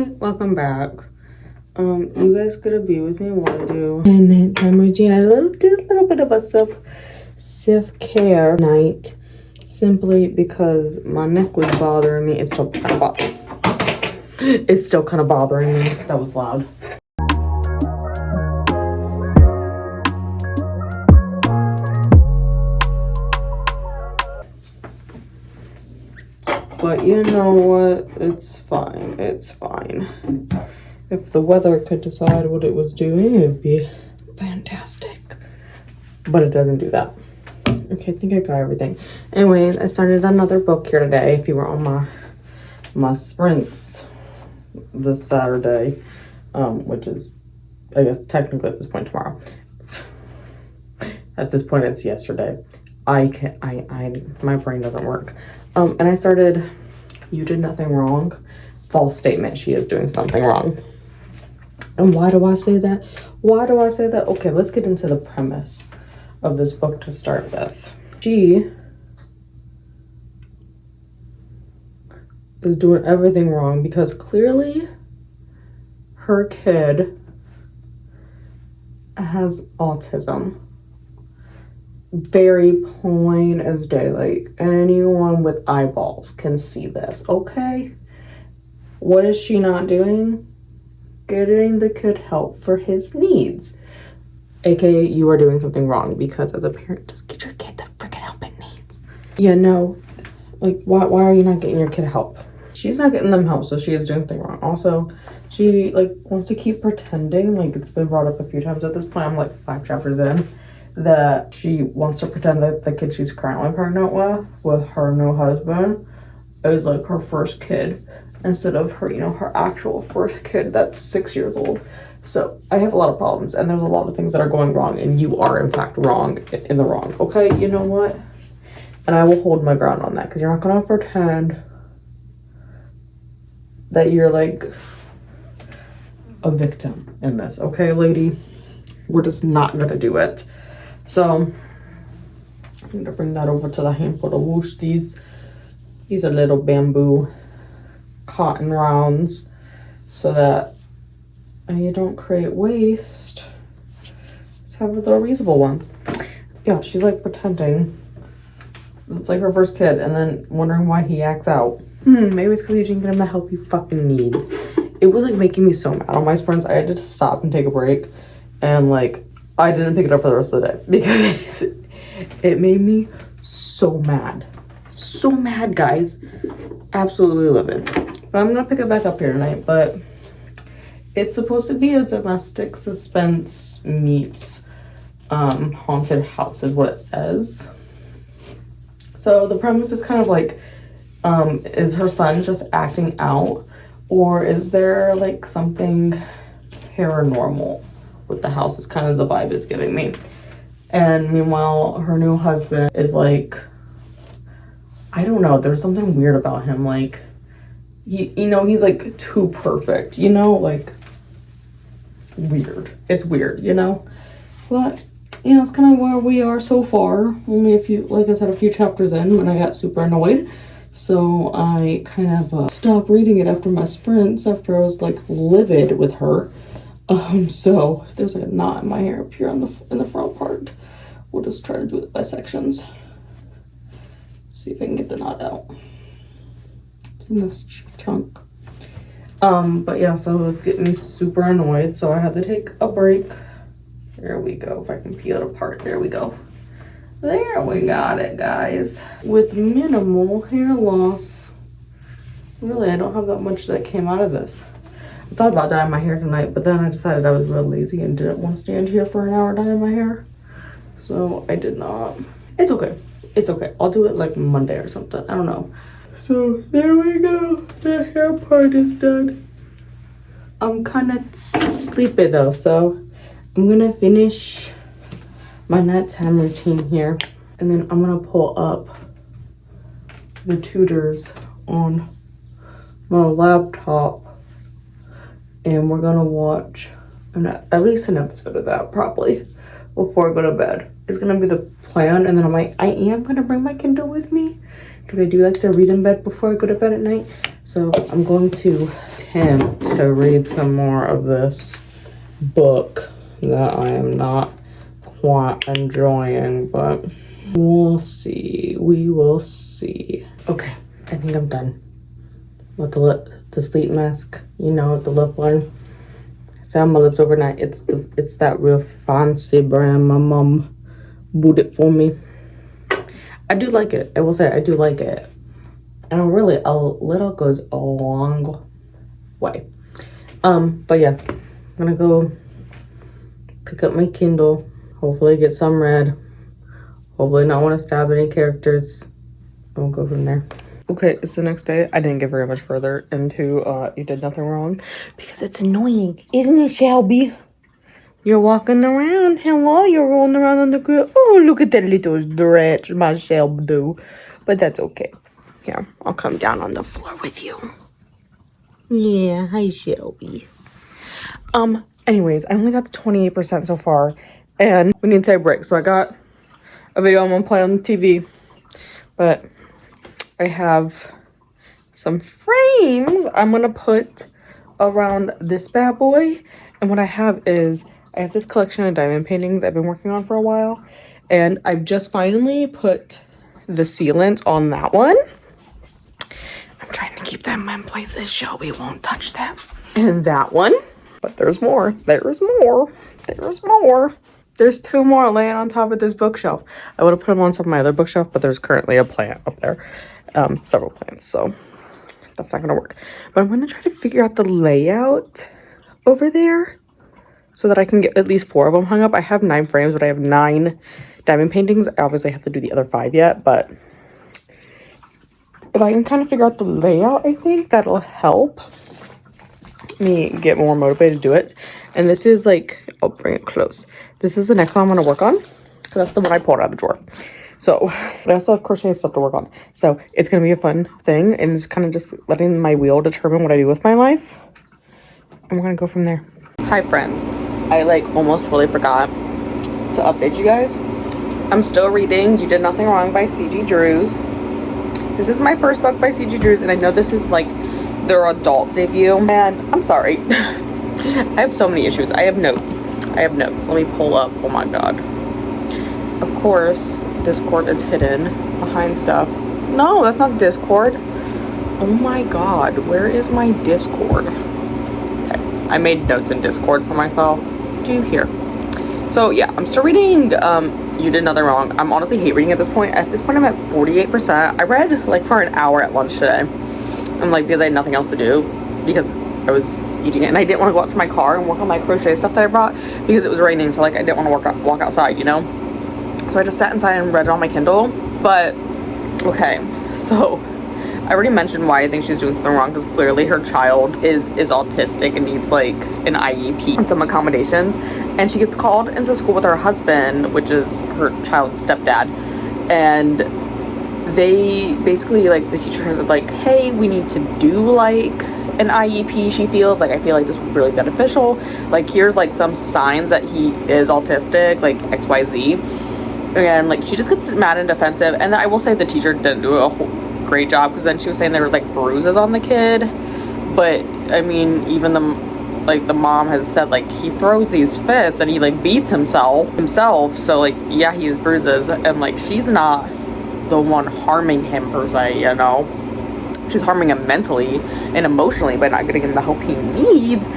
Hi, welcome back. You guys gonna be with me while I do a nighttime routine. I did a little bit of a self-care night, simply because my neck was bothering me. It's still kind of bothering me. That was loud. But you know what? It's fine. It's fine. If the weather could decide what it was doing, it would be fantastic. But it doesn't do that. Okay, I think I got everything. Anyways, I started another book here today. If you were on my sprints this Saturday, which is, I guess, technically at this point tomorrow. At this point, it's yesterday. My brain doesn't work. And I started, You Did Nothing Wrong. False statement, she is doing something wrong. And why do I say that? Okay, let's get into the premise of this book to start with. She is doing everything wrong because clearly her kid has autism. Very plain as daylight. Anyone with eyeballs can see this, okay? What is she not doing? Getting the kid help for his needs. AKA, you are doing something wrong, because as a parent, just get your kid the freaking help it needs. Yeah, no. Like, why are you not getting your kid help? She's not getting them help, so she is doing something wrong. Also, she, wants to keep pretending, it's been brought up a few times at this point. I'm, 5 chapters in. That she wants to pretend that the kid she's currently pregnant with her new husband, is her first kid, instead of her, her actual first kid that's 6 years old. So I have a lot of problems, and there's a lot of things that are going wrong, and you are in fact wrong, in the wrong. Okay, you know what? And I will hold my ground on that, because you're not gonna pretend that you're a victim in this. Okay, lady? We're just not gonna do it. So I'm gonna bring that over to the handful to whoosh. These are little bamboo cotton rounds so that you don't create waste. Let's have a little reusable ones. Yeah, she's pretending it's her first kid and then wondering why he acts out. Maybe it's because you didn't get him the help he fucking needs. It was making me so mad on my sprints. I had to stop and take a break, and I didn't pick it up for the rest of the day because it made me so mad. So mad, guys. Absolutely livid. But I'm going to pick it back up here tonight. But it's supposed to be a domestic suspense meets haunted house is what it says. So the premise is kind of is her son just acting out? Or is there something paranormal with the house? Is kind of the vibe it's giving me. And meanwhile, her new husband is I don't know, there's something weird about him. He's too perfect, weird. It's weird, But, it's kind of where we are so far. Only a few, like I said, a few chapters in when I got super annoyed. So I kind of stopped reading it after my sprints, after I was livid with her. So there's a knot in my hair up here in the front part. We'll just try to do it by sections. See if I can get the knot out. It's in this chunk. But yeah, so it's getting me super annoyed. So I had to take a break. There we go. If I can peel it apart. There we go. There we got it, guys. With minimal hair loss. Really, I don't have that much that came out of this. I thought about dyeing my hair tonight, but then I decided I was real lazy and didn't want to stand here for an hour dyeing my hair. So I did not. It's okay. It's okay. I'll do it Monday or something. I don't know. So there we go. The hair part is done. I'm kind of sleepy though, so I'm gonna finish my nighttime routine here, and then I'm gonna pull up the tutors on my laptop, and we're gonna watch at least an episode of that probably before I go to bed. It's gonna be the plan, and then I am gonna bring my Kindle with me because I do like to read in bed before I go to bed at night. So I'm going to attempt to read some more of this book that I am not quite enjoying, but we'll see. We will see. Okay, I think I'm done with the sleep mask. You know, the lip one. I sat on my lips overnight. It's that real fancy brand. My mom bought it for me. I do like it. I will say I do like it. And really, a little goes a long way. But yeah, I'm gonna go pick up my Kindle. Hopefully get some read. Hopefully not want to stab any characters. We'll go from there. Okay, it's the next day. I didn't get very much further into You Did Nothing Wrong because it's annoying, isn't it, Shelby? You're walking around. Hello, you're rolling around on the ground. Oh, look at that little stretch my Shelby do. But that's okay. Here, I'll come down on the floor with you. Yeah, hi, Shelby. Anyways, I only got to 28% so far, and we need to take a break. So I got a video I'm gonna play on the TV, but I have some frames I'm gonna put around this bad boy. And what I have is I have this collection of diamond paintings I've been working on for a while, and I've just finally put the sealant on that one. I'm trying to keep them in places Shelby won't touch them. And that one, but there's more. There's more. There's more. There's two more laying on top of this bookshelf. I would have put them on top of my other bookshelf, but there's currently a plant up there. Several plants, so that's not gonna work. But I'm gonna try to figure out the layout over there so that I can get at least 4 of them hung up. I have 9 frames, but I have 9 diamond paintings. I obviously have to do the other 5 yet, but if I can kind of figure out the layout, I think that'll help me get more motivated to do it. And this is like, I'll bring it close. This is the next one I'm gonna work on. So that's the one I pulled out of the drawer. So, but I also have crochet stuff to work on. So it's gonna be a fun thing, and it's kind of just letting my wheel determine what I do with my life. And we're gonna go from there. Hi friends. I like almost totally forgot to update you guys. I'm still reading You Did Nothing Wrong by C.G. Drews. This is my first book by C.G. Drews, and I know this is like their adult debut. And I'm sorry. I have so many issues. I have notes. Let me pull up. Oh my god. Of course, Discord is hidden behind stuff. No, that's not Discord. Oh my god. Where is my Discord? Okay. I made notes in Discord for myself. Do you hear? So yeah, I'm still reading You Did Nothing Wrong. I'm honestly hate reading at this point. At this point, I'm at 48%. I read like for an hour at lunch today. I'm like, because I had nothing else to do. Because I was eating it. And I didn't want to go out to my car and work on my crochet stuff that I brought. Because it was raining. So like, I didn't want to walk outside, you know? So I just sat inside and read it on my Kindle. But, okay. So, I already mentioned why I think she's doing something wrong. Because clearly her child is autistic and needs like an IEP and some accommodations. And she gets called into school with her husband, which is her child's stepdad. And they basically, like, the teacher is like, hey, we need to do like an IEP. She feels like, I feel like this would be really beneficial. Like, here's like some signs that he is autistic, like XYZ. And like, she just gets mad and defensive. And I will say the teacher didn't do a great job, because then she was saying there was like bruises on the kid. But I mean, even the mom has said like he throws these fits and he like beats himself. So like, yeah, he has bruises, and like, she's not the one harming him per se, you know. She's harming him mentally and emotionally by not getting him the help he needs.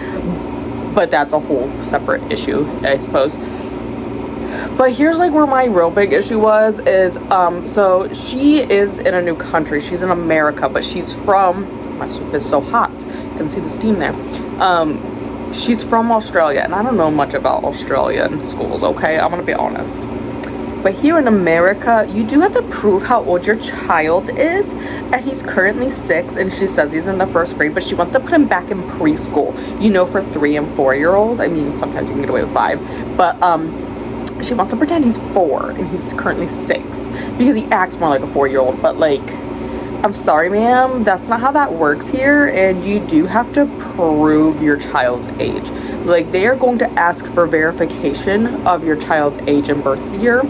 But that's a whole separate issue, I suppose. But here's like where my real big issue was is so she is in a new country. She's in America, but she's from, my soup is so hot, you can see the steam there. She's from Australia, and I don't know much about Australian schools, okay? I'm gonna be honest. But here in America, you do have to prove how old your child is, and he's currently 6, and she says he's in the 1st grade, but she wants to put him back in preschool, you know, for 3 and 4-year-olds. I mean, sometimes you can get away with 5, but she wants to pretend he's 4 and he's currently 6 because he acts more like a 4-year-old. But like, I'm sorry, ma'am, that's not how that works here, and you do have to prove your child's age. Like, they are going to ask for verification of your child's age and birth year,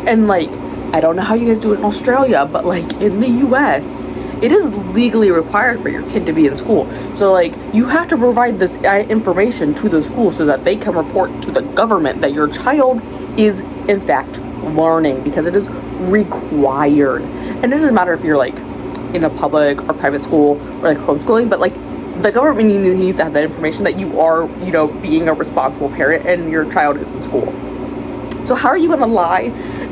and like, I don't know how you guys do it in Australia, but like in the US, it is legally required for your kid to be in school. So like you have to provide this information to the school so that they can report to the government that your child is in fact learning, because it is required. And it doesn't matter if you're like in a public or private school or like homeschooling, but like the government needs to have that information that you are, you know, being a responsible parent and your child is in school. So how are you gonna lie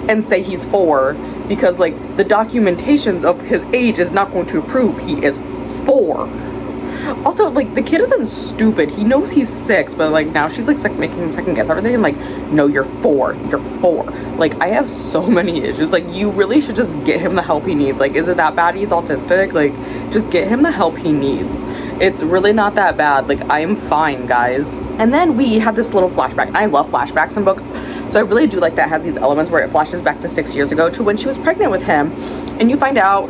and say he's 4, because like the documentations of his age is not going to prove he is 4. Also, like, the kid isn't stupid. He knows he's 6, but like now she's like making him second guess everything. I'm like, no, you're 4. Like, I have so many issues. Like, you really should just get him the help he needs. Like, is it that bad he's autistic? Like, just get him the help he needs. It's really not that bad. Like, I am fine, guys. And then we have this little flashback, and I love flashbacks in book. So I really do like that it has these elements where it flashes back to 6 years ago to when she was pregnant with him. And you find out,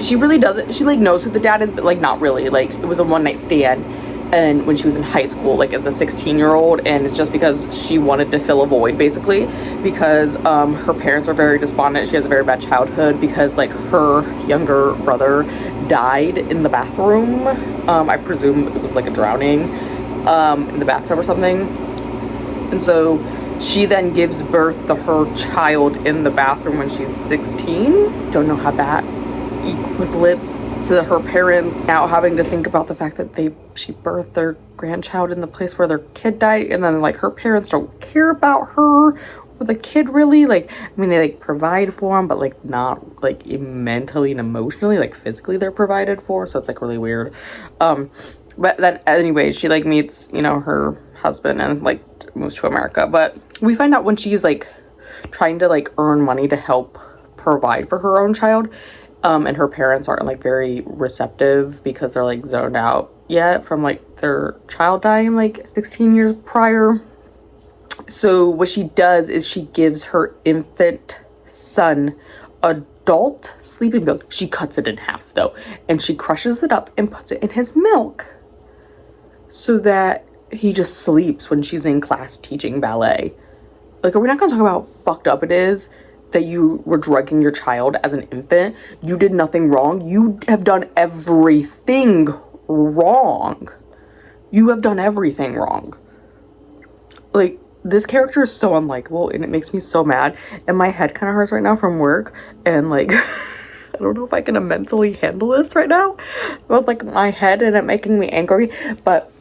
she really doesn't, she like knows who the dad is, but like not really. Like, it was a one-night stand, and when she was in high school, like as a 16-year-old, and it's just because she wanted to fill a void, basically, because her parents are very despondent. She has a very bad childhood because like her younger brother died in the bathroom. I presume it was like a drowning in the bathtub or something. And so she then gives birth to her child in the bathroom when she's 16. Don't know how that equates to her parents now having to think about the fact that she birthed their grandchild in the place where their kid died, and then like her parents don't care about her or the kid really. Like, I mean, they like provide for him, but like not like mentally and emotionally, like physically they're provided for, so it's like really weird. But then anyway, she like meets, you know, her husband and like moves to America. But we find out when she's like trying to like earn money to help provide for her own child, and her parents aren't like very receptive because they're like zoned out yet from like their child dying like 16 years prior. So what she does is she gives her infant son adult sleeping milk. She cuts it in half though, and she crushes it up and puts it in his milk so that he just sleeps when she's in class teaching ballet. Like, are we not gonna talk about how fucked up it is that you were drugging your child as an infant? You did nothing wrong. You have done everything wrong. You have done everything wrong. Like, this character is so unlikable, and it makes me so mad, and my head kind of hurts right now from work, and like I don't know if I can mentally handle this right now with like my head and it making me angry, but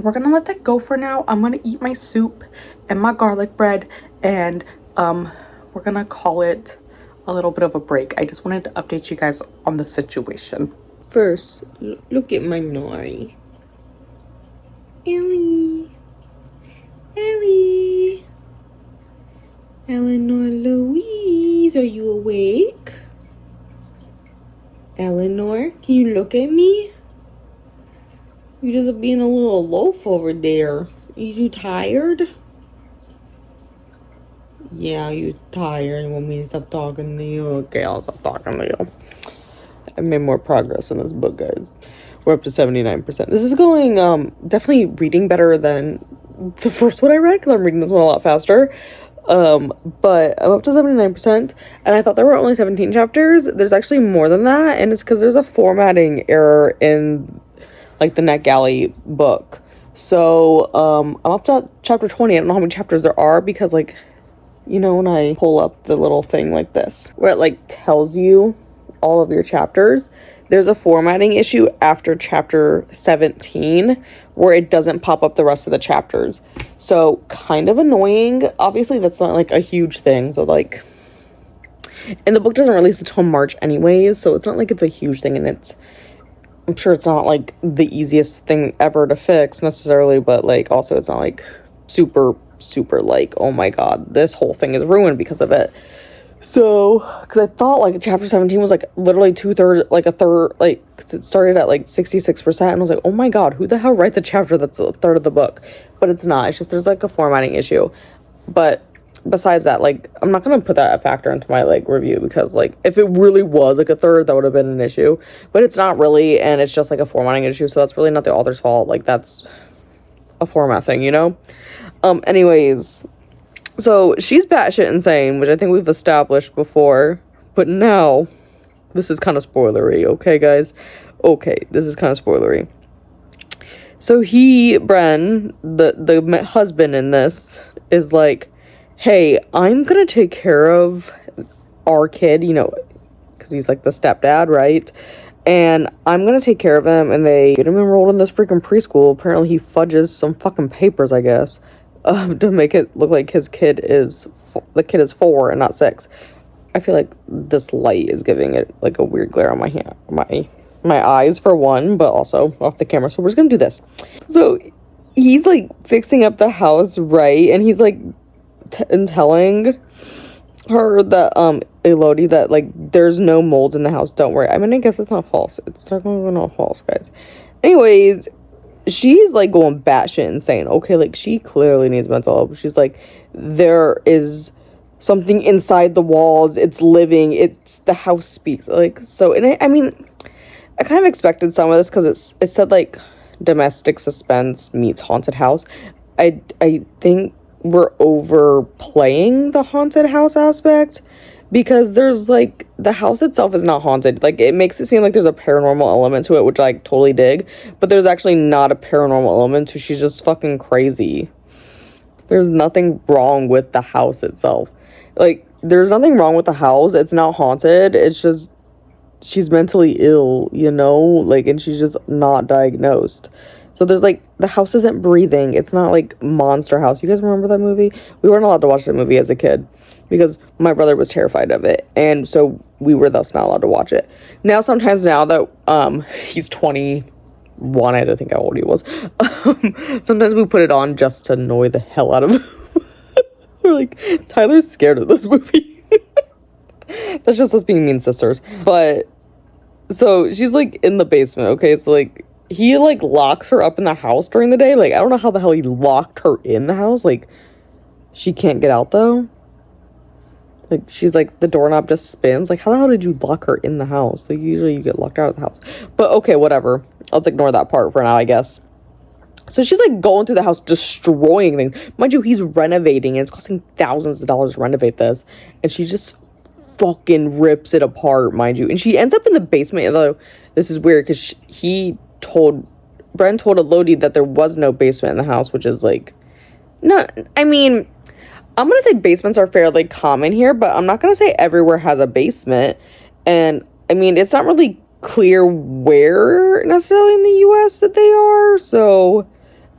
we're gonna let that go for now. I'm gonna eat my soup and my garlic bread, and we're gonna call it a little bit of a break. I just wanted to update you guys on the situation. First, look at my Nori. Ellie. Eleanor Louise, are you awake? Eleanor, can you look at me? You just being a little loaf over there. You tired? Yeah, you tired. You want me to stop talking to you? Okay, I'll stop talking to you. I made more progress in this book, guys. We're up to 79%. This is going, definitely reading better than the first one I read, because I'm reading this one a lot faster. But I'm up to 79%, and I thought there were only 17 chapters. There's actually more than that, and it's because there's a formatting error in like the NetGalley book. So I'm up to chapter 20. I don't know how many chapters there are, because like, you know, when I pull up the little thing like this where it like tells you all of your chapters, there's a formatting issue after chapter 17 where it doesn't pop up the rest of the chapters. So kind of annoying. Obviously that's not like a huge thing, so like, and the book doesn't release until March anyways, so it's not like it's a huge thing, and I'm sure it's not like the easiest thing ever to fix necessarily, but like also it's not like super like, oh my god, this whole thing is ruined because of it. So, because I thought like chapter 17 was like literally 2/3, like a third, like, because it started at like 66%, and I was like, oh my god, who the hell writes a chapter that's a third of the book? But it's not. It's just there's like a formatting issue. But besides that, like, I'm not gonna put that a factor into my like review, because like if it really was like a third, that would have been an issue, but it's not really, and it's just like a formatting issue, so that's really not the author's fault. Like, that's a format thing, you know. Anyways, So she's batshit insane, which I think we've established before. But now, this is kind of spoilery, okay, guys? Okay, this is kind of spoilery. So Bren, the husband in this, is like, hey, I'm gonna take care of our kid, you know, because he's like the stepdad, right? And I'm gonna take care of him, and they get him enrolled in this freaking preschool. Apparently he fudges some fucking papers, I guess, to make it look like the kid is 4 and not 6. I feel like this light is giving it like a weird glare on my hand, my eyes for one, but also off the camera. So we're just gonna do this. So he's like fixing up the house, right? And he's like telling her that Elodie that like there's no mold in the house. Don't worry. I mean, I guess it's not false. It's technically not false, guys. Anyways, she's like going batshit insane. Okay, like she clearly needs mental help. She's like, there is something inside the walls. It's living. It's the house speaks. Like, so, and I mean, I kind of expected some of this because it said like domestic suspense meets haunted house. I think we're overplaying the haunted house aspect, because there's like the house itself is not haunted. Like, it makes it seem like there's a paranormal element to it, which I like totally dig, but there's actually not a paranormal element to. She's just fucking crazy. There's nothing wrong with the house itself. Like, there's nothing wrong with the house. It's not haunted. It's just she's mentally ill, you know, like, and she's just not diagnosed. So there's like, the house isn't breathing. It's not like Monster House. You guys remember that movie? We weren't allowed to watch that movie as a kid because my brother was terrified of it, and so we were thus not allowed to watch it. Now, sometimes now that he's 21, I don't think how old he was, sometimes we put it on just to annoy the hell out of him. We're like, Tyler's scared of this movie. That's just us being mean sisters. But so she's like in the basement, okay? So like he like locks her up in the house during the day. Like, I don't know how the hell he locked her in the house. Like, she can't get out though. Like, she's like, the doorknob just spins. Like, how the hell did you lock her in the house? Like, usually you get locked out of the house. But okay, whatever. Let's ignore that part for now, I guess. So she's like going through the house, destroying things. Mind you, he's renovating, and it's costing thousands of dollars to renovate this. And she just fucking rips it apart, mind you. And she ends up in the basement, although this is weird because Bren told Elodie that there was no basement in the house, which is like, not, I mean, I'm gonna say basements are fairly common here, but I'm not gonna say everywhere has a basement. And I mean, it's not really clear where necessarily in the US that they are. So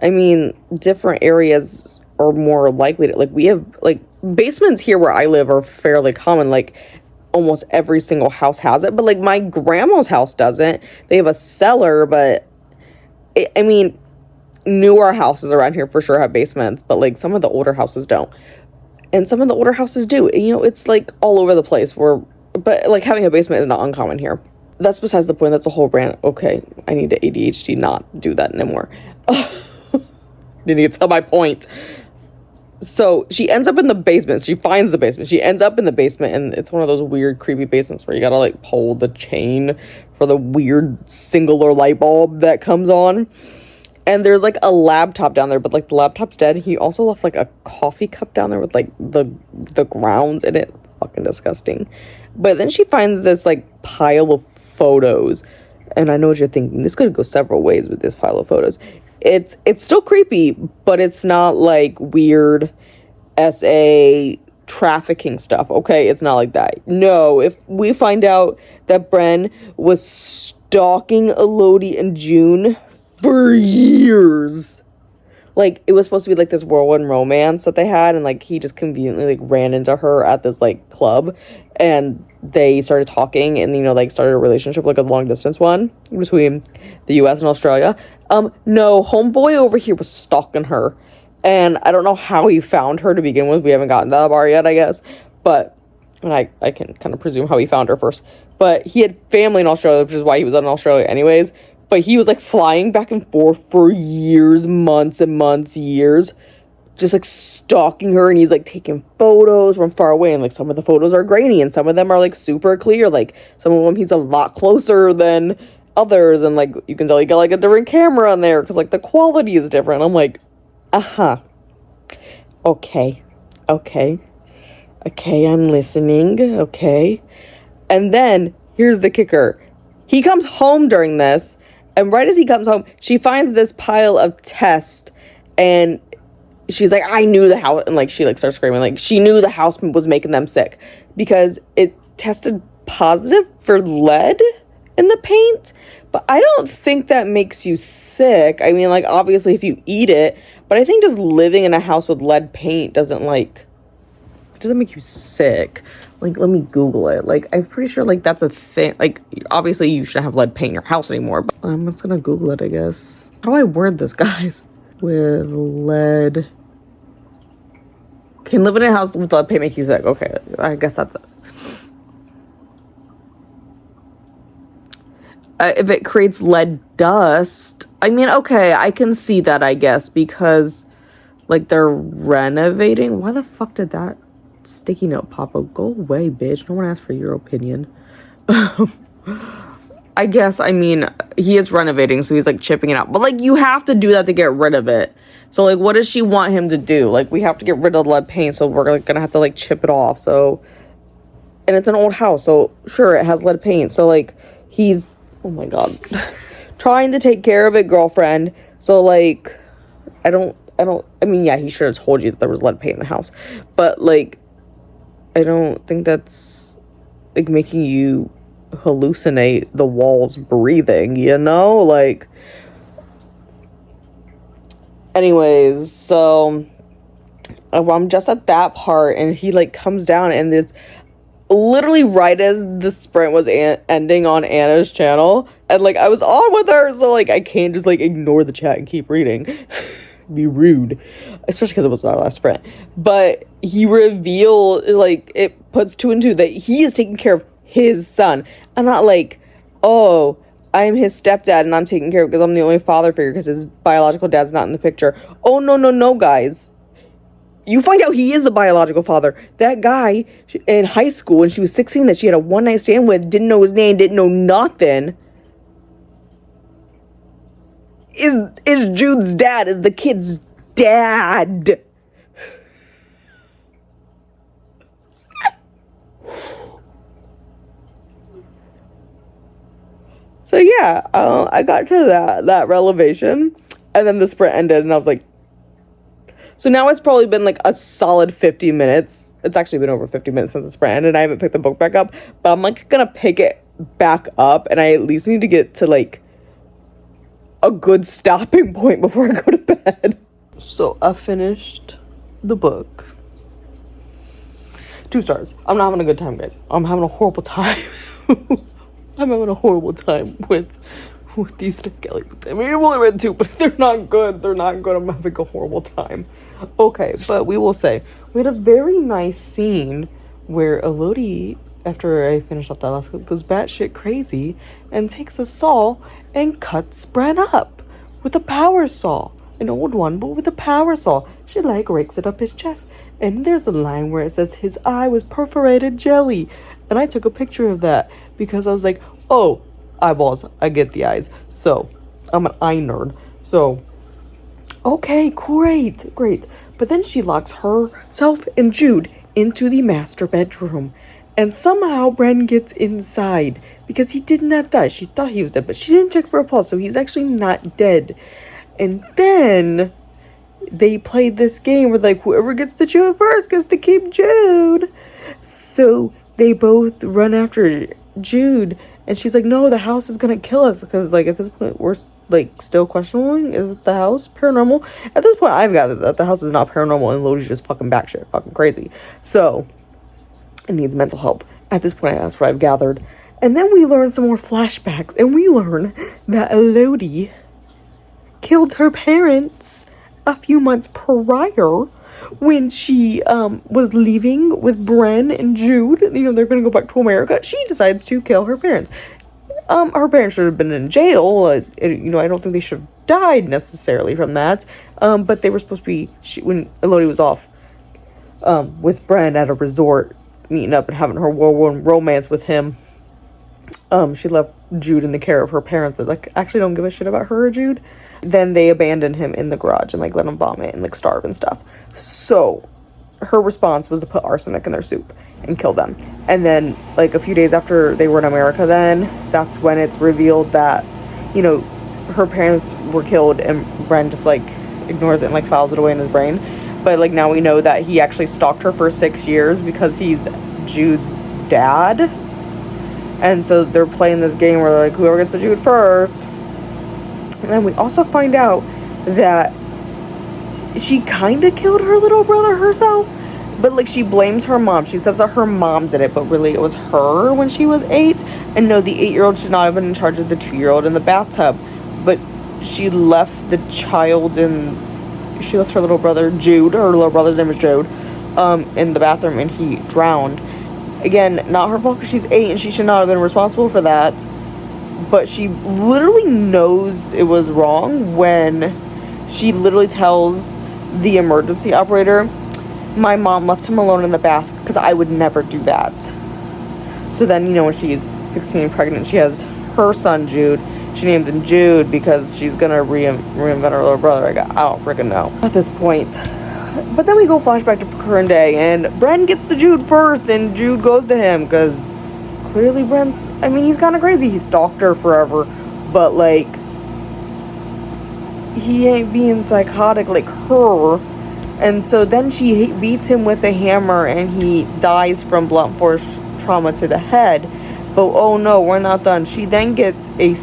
I mean, different areas are more likely to, like, we have like basements here where I live are fairly common. Like, almost every single house has it, but like my grandma's house doesn't. They have a cellar, but I mean, newer houses around here for sure have basements, but like some of the older houses don't, and some of the older houses do. You know, it's like all over the place. But like having a basement is not uncommon here. That's besides the point. That's a whole rant. Okay, I need to ADHD not do that anymore. Didn't get to my point. So she ends up in the basement. She finds the basement. She ends up in the basement, and it's one of those weird, creepy basements where you gotta like pull the chain for the weird singular light bulb that comes on. And there's like a laptop down there, but like the laptop's dead. He also left like a coffee cup down there with like the grounds in it. Fucking disgusting. But then she finds this like pile of photos, and I know what you're thinking. This could go several ways with this pile of photos. It's still creepy, but it's not like weird SA trafficking stuff, okay? It's not like that. No, if we find out that Bren was stalking Elodie and June for years. Like, it was supposed to be like this whirlwind romance that they had, and like he just conveniently like ran into her at this like club, and they started talking, and you know, like started a relationship, like a long distance one between the US and Australia. No, homeboy over here was stalking her, and I don't know how he found her to begin with. We haven't gotten that bar yet, I guess, but and I can kind of presume how he found her first. But he had family in Australia, which is why he was in Australia anyways. But he was like flying back and forth for years, months and months, years, just like stalking her, and he's like taking photos from far away, and like some of the photos are grainy and some of them are like super clear. Like some of them he's a lot closer than others, and like you can tell he got like a different camera on there because like the quality is different. I'm like, okay, Okay. Okay, I'm listening. Okay. And then, here's the kicker. He comes home during this, and right as he comes home, she finds this pile of tests, and she's like, I knew the house, and, like, she, like, starts screaming, like, she knew the house was making them sick, because it tested positive for lead in the paint, but I don't think that makes you sick. I mean, like, obviously, if you eat it, but I think just living in a house with lead paint doesn't make you sick. Like, let me Google it. Like, I'm pretty sure, like, that's a thing. Like, obviously, you shouldn't have lead paint in your house anymore, but I'm just gonna Google it, I guess. How do I word this, guys? With lead. Can living in a house with lead paint make you sick? Okay, I guess that's this. If it creates lead dust, I mean, okay, I can see that, I guess, because, like, they're renovating. Why the fuck did that sticky note pop up? Go away, bitch. No one asked for your opinion. I guess, I mean, he is renovating, so he's, like, chipping it out. But, like, you have to do that to get rid of it. So, like, what does she want him to do? Like, we have to get rid of the lead paint, so we're, like, gonna have to, like, chip it off. So, and it's an old house, so, sure, it has lead paint. So, like, he's, oh my god, trying to take care of it, girlfriend. So, like, I mean, yeah, he should have told you that there was lead paint in the house. But, like, I don't think that's, like, making you hallucinate the walls breathing, you know? Like, anyways, so I'm just at that part, and he, like, comes down, and it's literally right as the sprint was ending on Anna's channel, and, like, I was on with her, so, like, I can't just, like, ignore the chat and keep reading. Be rude, especially because it was our last sprint. But he revealed, like, it puts 2 and 2 that he is taking care of his son. I'm not like, oh, I'm his stepdad and I'm taking care of because I'm the only father figure because his biological dad's not in the picture. Oh, no, guys. You find out he is the biological father. That guy in high school when she was 16 that she had a one-night stand with, didn't know his name, didn't know nothing, is Jude's dad, is the kid's dad. So yeah, I got to that revelation, and then the sprint ended, and I was like, so now it's probably been like a solid 50 minutes. It's actually been over 50 minutes since the sprint ended, and I haven't picked the book back up, but I'm like gonna pick it back up, and I at least need to get to like a good stopping point before I go to bed. So I finished the book. 2 stars. I'm not having a good time, guys. I'm having a horrible time. I'm having a horrible time with these NetGalley books. I mean, I've only read 2, but they're not good. They're not good. I'm having a horrible time. Okay, but we will say, we had a very nice scene where Elodie, after I finish off that last book, goes batshit crazy and takes a saw and cuts Bran up with a power saw. An old one, but with a power saw. She, like, rakes it up his chest. And there's a line where it says, his eye was perforated jelly. And I took a picture of that because I was like, oh, eyeballs, I get the eyes. So, I'm an eye nerd. So, okay, great. But then she locks herself and Jude into the master bedroom. And somehow Bran gets inside because he did not die. She thought he was dead, but she didn't check for a pulse, so he's actually not dead. And then they played this game where, like, whoever gets to Jude first gets to keep Jude. So they both run after Jude, and she's like, no, the house is gonna kill us, because, like, at this point we're, like, still questioning, is it the house paranormal? At this point I've got that the house is not paranormal and Lodi's just fucking batshit fucking crazy, so it needs mental help. At this point, that's what I've gathered. And then we learn some more flashbacks, and we learn that Elodie killed her parents a few months prior when she was leaving with Bran and Jude. You know, they're going to go back to America. She decides to kill her parents. Her parents should have been in jail. You know, I don't think they should have died necessarily from that. But they were supposed to be, when Elodie was off with Bran at a resort, meeting up and having her whirlwind romance with him, she left Jude in the care of her parents that, like, actually don't give a shit about her or Jude. Then they abandoned him in the garage and, like, let him vomit and, like, starve and stuff. So her response was to put arsenic in their soup and kill them. And then, like, a few days after they were in America, then that's when it's revealed that, you know, her parents were killed, and Bren just, like, ignores it and, like, files it away in his brain. But, like, now we know that he actually stalked her for 6 years because he's Jude's dad. And so they're playing this game where they're like, whoever gets to Jude first. And then we also find out that she kind of killed her little brother herself. But, like, she blames her mom. She says that her mom did it, but really it was her when she was 8. And no, the 8-year-old should not have been in charge of the 2-year-old in the bathtub. But she left the child she left her little brother, Jude, her little brother's name is Jude, in the bathroom, and he drowned. Again, not her fault because she's 8 and she should not have been responsible for that. But she literally knows it was wrong when she literally tells the emergency operator, my mom left him alone in the bath because I would never do that. So then, you know, when she's 16 and pregnant, she has her son, Jude. She named him Jude because she's going to reinvent her little brother. I don't freaking know at this point. But then we go flashback to current day, and Bren gets to Jude first, and Jude goes to him because clearly he's kind of crazy. He stalked her forever, but, like, he ain't being psychotic like her. And so then she beats him with a hammer, and he dies from blunt force trauma to the head. But oh no, we're not done. She then gets a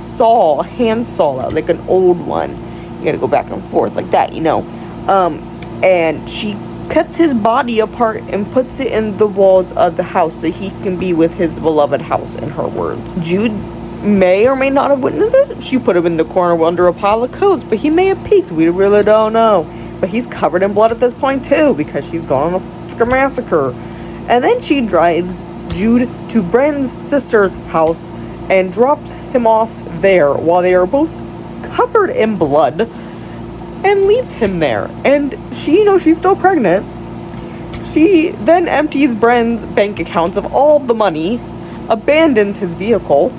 hand saw out, like an old one. You gotta go back and forth like that, you know. And she cuts his body apart and puts it in the walls of the house so he can be with his beloved house, in her words. Jude may or may not have witnessed this. She put him in the corner under a pile of coats, but he may have peeked. We really don't know. But he's covered in blood at this point too, because she's gone on a massacre. And then she drives Jude to Bren's sister's house and drops him off there while they are both covered in blood, and leaves him there. And she, you know, she's still pregnant. She then empties Bren's bank accounts of all the money, abandons his vehicle,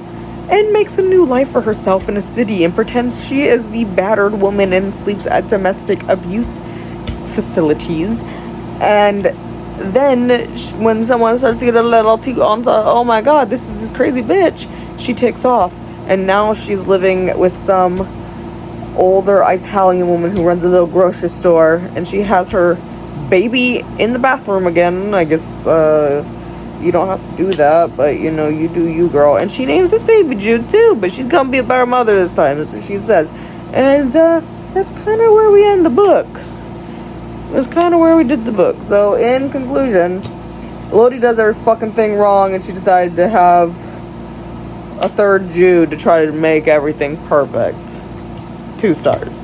and makes a new life for herself in a city, and pretends she is the battered woman and sleeps at domestic abuse facilities. And then when someone starts to get a little too onto, oh my god, this is this crazy bitch, she takes off. And now she's living with some older Italian woman who runs a little grocery store, and she has her baby in the bathroom again. I guess you don't have to do that, but you know, you do you, girl. And she names this baby Jude too, but she's gonna be a better mother this time, that's what she says. And that's kind of where we end the book. That's kind of where we did the book. So in conclusion, Lodi does every fucking thing wrong, and she decided to have a third Jude to try to make everything perfect. 2 stars.